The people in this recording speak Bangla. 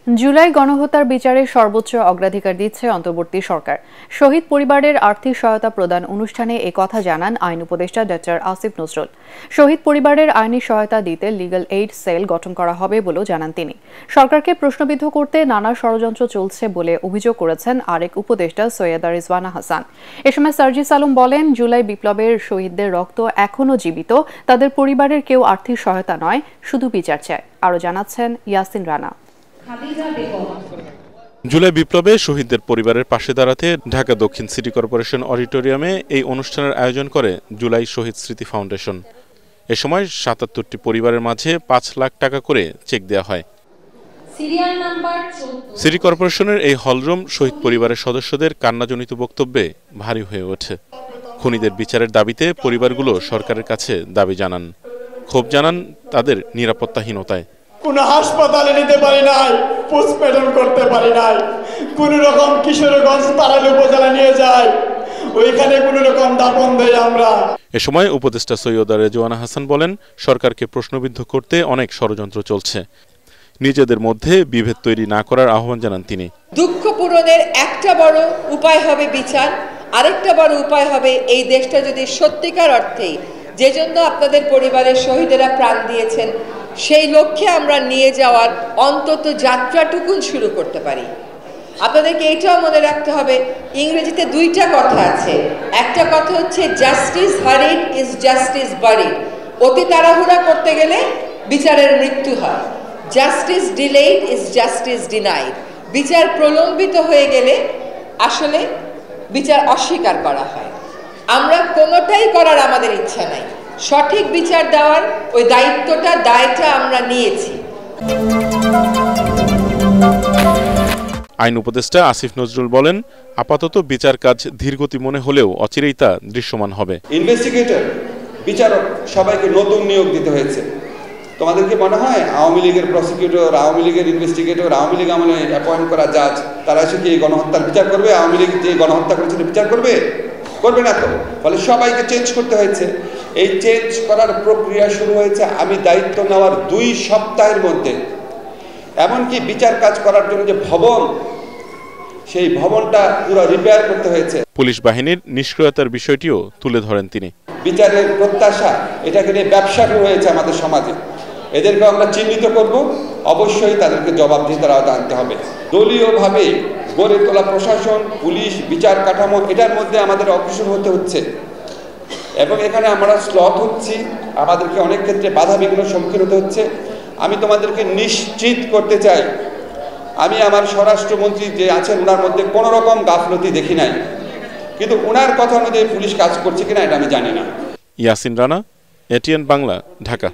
জুলাই গণহত্যার বিচারে সর্বোচ্চ অগ্রাধিকার দিচ্ছে অন্তর্বর্তী সরকার। শহীদ পরিবারের আর্থিক সহায়তা প্রদান অনুষ্ঠানে এ কথা জানান আইন উপদেষ্টা ডক্টর আসিফ নজরুল। শহীদ পরিবারের আইনি সহায়তা দিতে লিগ্যাল এইড সেল গঠন করা হবে বলেও জানান তিনি। সরকারকে প্রশ্নবিদ্ধ করতে নানা ষড়যন্ত্র চলছে বলে অভিযোগ করেছেন আরেক উপদেষ্টা সৈয়দা রিজওয়ানা হাসান। এ সময় সার্জিস আলম বলেন, জুলাই বিপ্লবের শহীদদের রক্ত এখনও জীবিত, তাদের পরিবারের কেউ আর্থিক সহায়তা নয়, শুধু বিচার চায়। আরও জানাচ্ছেন ইয়াসিন রানা। জুলাই বিপ্লবে শহীদদের পরিবারের পাশে দাঁড়াতে ঢাকা দক্ষিণ সিটি কর্পোরেশন অডিটোরিয়ামে এই অনুষ্ঠানের আয়োজন করে জুলাই শহীদ স্মৃতি ফাউন্ডেশন। এ সময় ৭৭টি পরিবারের মাঝে ৫ লাখ টাকা করে চেক দেওয়া হয়। সিটি কর্পোরেশনের এই হলরুম শহীদ পরিবারের সদস্যদের কান্নাজনিত বক্তব্যে ভারী হয়ে ওঠে। খুনিদের বিচারের দাবিতে পরিবারগুলো সরকারের কাছে দাবি জানান, ক্ষোভ জানান তাদের নিরাপত্তাহীনতায়। কোন হাসপাতালে নিতে পারি নাই, পোস্টমর্টম করতে পারি নাই, কোন রকম কিশোরগঞ্জ তারাল উপজেলা নিয়ে যায়, ওইখানে কোন রকম দাপন দেয় আমরা। এ সময় উপদেষ্টা সৈয়দা রিজওয়ানা হাসান বলেন, সরকারকে প্রশ্নবিদ্ধ করতে অনেক ষড়যন্ত্র চলছে, নিজেদের মধ্যে বিভেদ তৈরি না করার আহ্বান জানান তিনি। দুঃখ পূরণের একটা বড় উপায় হবে বিচার, আরেকটা বড় উপায় হবে এই দেশটা যদি সত্যিকার অর্থেই যে জন্য আপনাদের পরিবারের শহীদেরা প্রাণ দিয়েছেন সেই লক্ষ্যে আমরা নিয়ে যাওয়ার অন্তত যাত্রাটুকুন শুরু করতে পারি। আপনাদেরকে এটাও মনে রাখতে হবে, ইংরেজিতে দুইটা কথা আছে। একটা কথা হচ্ছে জাস্টিস হারিড ইজ জাস্টিস বারিড। অতি তাড়াহুড়া করতে গেলে বিচারের মৃত্যু হয়। Justice delayed is justice denied. বিচার প্রলম্বিত হয়ে গেলে আসলে বিচার অস্বীকার করা হয়। আমরা কোনোটাই করার আমাদের ইচ্ছা নাই। সঠিক বিচার দেওয়ার ওই দায়টা আমরা নিয়েছি। আইন উপদেষ্টা আসিফ নজরুল বলেন, আপাতত বিচার কাজ ধীরগতি মনে হলেও অচিরেই তা দৃশ্যমান হবে। ইনভেস্টিগেটর, বিচারক সবাইকে নতুন নিয়োগ দিতে হয়েছে। তোমাদেরকে মনে হয় আওয়ামী লীগের প্রসিকিউটর, আওয়ামী লীগের ইনভেস্টিগেটর, আওয়ামী লীগ আমলে অ্যাপয়েন্ট করা জাজ, তারা এসে কি এই গণহত্যার বিচার করবে? আওয়ামী লীগ যে গণহত্যা করেছিল বিচার করবে? করবে না তো। ফলে সবাইকে চেঞ্জ করতে হয়েছে। এই চেঞ্জ করার প্রক্রিয়া শুরু হয়েছে আমি দায়িত্ব নেওয়ার 2 সপ্তাহের মধ্যে। এমনকি বিচার কাজ করার জন্য যে ভবন, সেই ভবনটা পুরো রিপেয়ার করতে হয়েছে। পুলিশ বাহিনীর নিষ্ক্রিয়তার বিষয়টিও তুলে ধরেন তিনি। বিচারের প্রত্যাশা, এটাকে নিয়ে ব্যবসা শুরু হয়েছে আমাদের সমাজে। এদেরকে আমরা চিহ্নিত করব, অবশ্যই তাদেরকে জবাবদিহিতার আওতায় আনতে হবে। দলীয়ভাবে গড়ে তোলা প্রশাসন, পুলিশ, বিচার কাঠামো, এটার মধ্যে আমাদের অগ্রসর হতে হচ্ছে এবং এখানে আমরা স্লথ হচ্ছি, আমাদেরকে অনেক ক্ষেত্রে বাধা বিঘ্নের সম্মুখীন হতে হচ্ছে। আমি তোমাদেরকে নিশ্চিত করতে চাই, আমি আমার স্বরাষ্ট্রমন্ত্রী যে আছেন ওনার মধ্যে কোনো রকম গাফলতি দেখি নাই, কিন্তু ওনার কথা অনুযায়ী পুলিশ কাজ করছে কিনা এটা আমি জানি না। ইয়াসিন রানা, এটিএন বাংলা, ঢাকা।